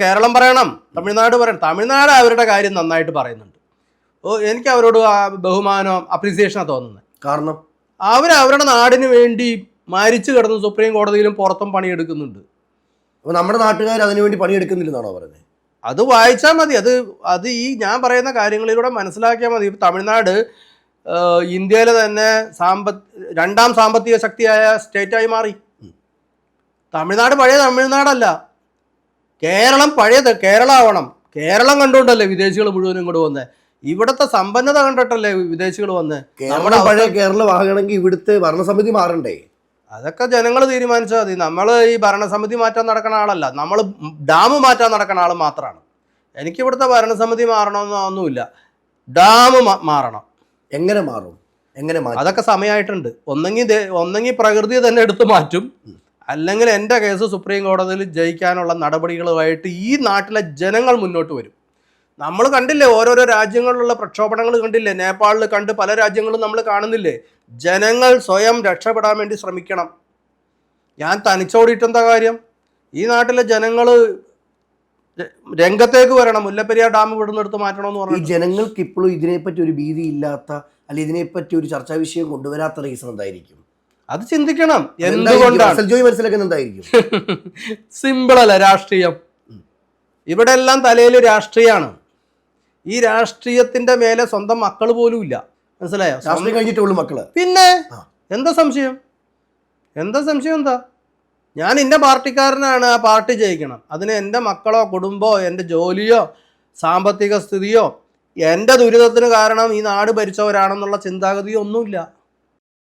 കേരളം പറയണം, തമിഴ്നാട് പറയണം. തമിഴ്നാട് അവരുടെ കാര്യം നന്നായിട്ട് പറയുന്നുണ്ട്. എനിക്ക് അവരോട് ബഹുമാനവും അപ്രീസിയേഷനാണ് തോന്നുന്നത്. കാരണം അവരുടെ നാടിന് വേണ്ടി മരിച്ചു കിടന്ന് സുപ്രീം കോടതിയിലും പുറത്തും പണിയെടുക്കുന്നുണ്ട്. അപ്പോൾ നമ്മുടെ നാട്ടുകാർ അതിനുവേണ്ടി പണിയെടുക്കുന്നില്ലെന്നാണോ പറയുന്നത്? അത് വായിച്ചാൽ മതി. അത് ഈ ഞാൻ പറയുന്ന കാര്യങ്ങളിലൂടെ മനസ്സിലാക്കിയാൽ മതി. തമിഴ്നാട് ഇന്ത്യയിലെ തന്നെ രണ്ടാം സാമ്പത്തിക ശക്തിയായ സ്റ്റേറ്റായി മാറി. തമിഴ്നാട് പഴയ തമിഴ്നാടല്ല, കേരളം പഴയത് കേരളമാവണം. കേരളം കണ്ടുകൊണ്ടല്ലേ വിദേശികൾ മുഴുവനും ഇങ്ങോട്ട് വന്നത്. ഇവിടുത്തെ സമ്പന്നത കണ്ടിട്ടല്ലേ വിദേശികൾ വന്ന്. നമ്മുടെ പഴയ കേരളം ആകണമെങ്കിൽ ഇവിടുത്തെ ഭരണസമിതി മാറണ്ടേ? അതൊക്കെ ജനങ്ങൾ തീരുമാനിച്ചാൽ മതി. നമ്മൾ ഈ ഭരണസമിതി മാറ്റാൻ നടക്കുന്ന ആളല്ല, നമ്മൾ ഡാം മാറ്റാൻ നടക്കുന്ന ആൾ മാത്രമാണ്. എനിക്കിവിടുത്തെ ഭരണസമിതി മാറണമെന്നൊന്നുമില്ല, ഡാം മാറണം. എങ്ങനെ മാറും? എങ്ങനെ മാറും? അതൊക്കെ സമയമായിട്ടുണ്ട്. ഒന്നെങ്കിൽ പ്രകൃതി തന്നെ എടുത്തു മാറ്റും, അല്ലെങ്കിൽ എൻ്റെ കേസ് സുപ്രീം കോടതിയിൽ ജയിക്കാനുള്ള നടപടികളുമായിട്ട് ഈ നാട്ടിലെ ജനങ്ങൾ മുന്നോട്ട് വരും. നമ്മൾ കണ്ടില്ലേ ഓരോരോ രാജ്യങ്ങളിലുള്ള പ്രക്ഷോഭങ്ങൾ കണ്ടില്ലേ? നേപ്പാളിൽ കണ്ട് പല രാജ്യങ്ങളും നമ്മൾ കാണുന്നില്ലേ? ജനങ്ങൾ സ്വയം രക്ഷപ്പെടാൻ വേണ്ടി ശ്രമിക്കണം. ഞാൻ തനിച്ചോടിയിട്ടെന്താ കാര്യം? ഈ നാട്ടിലെ ജനങ്ങൾ രംഗത്തേക്ക് വരണം. മുല്ലപ്പെരിയാർ ഡാം ഇവിടുന്ന് എടുത്ത് മാറ്റണമെന്ന് പറഞ്ഞു. ഈ ജനങ്ങൾക്ക് ഇപ്പോഴും ഇതിനെപ്പറ്റി ഒരു ഭീതി ഇല്ലാത്ത, അല്ലെ ഇതിനെപ്പറ്റി ഒരു ചർച്ചാ വിഷയം കൊണ്ടുവരാത്ത റീസൺ എന്തായിരിക്കും? അത് ചിന്തിക്കണം. എന്തുകൊണ്ടാണ്? മനസ്സിലാക്കുന്നത് എന്തായിരിക്കും? സിമ്പിൾ അല്ല രാഷ്ട്രീയം. ഇവിടെ എല്ലാം തലയിൽ രാഷ്ട്രീയമാണ്. ഈ രാഷ്ട്രീയത്തിന്റെ മേലെ സ്വന്തം മക്കൾ പോലും ഇല്ല. മനസ്സിലായോ? രാഷ്ട്രീയം കഴിഞ്ഞിട്ടുള്ളൂ മക്കള്. പിന്നെ എന്താ സംശയം? എന്താ? ഞാൻ എൻ്റെ പാർട്ടിക്കാരനാണ്, ആ പാർട്ടി ജയിക്കണം. അതിന് എൻ്റെ മക്കളോ കുടുംബമോ എൻ്റെ ജോലിയോ സാമ്പത്തിക സ്ഥിതിയോ എൻ്റെ ദുരിതത്തിന് കാരണം ഈ നാട് ഭരിച്ചവരാണെന്നുള്ള ചിന്താഗതിയോ ഒന്നുമില്ല.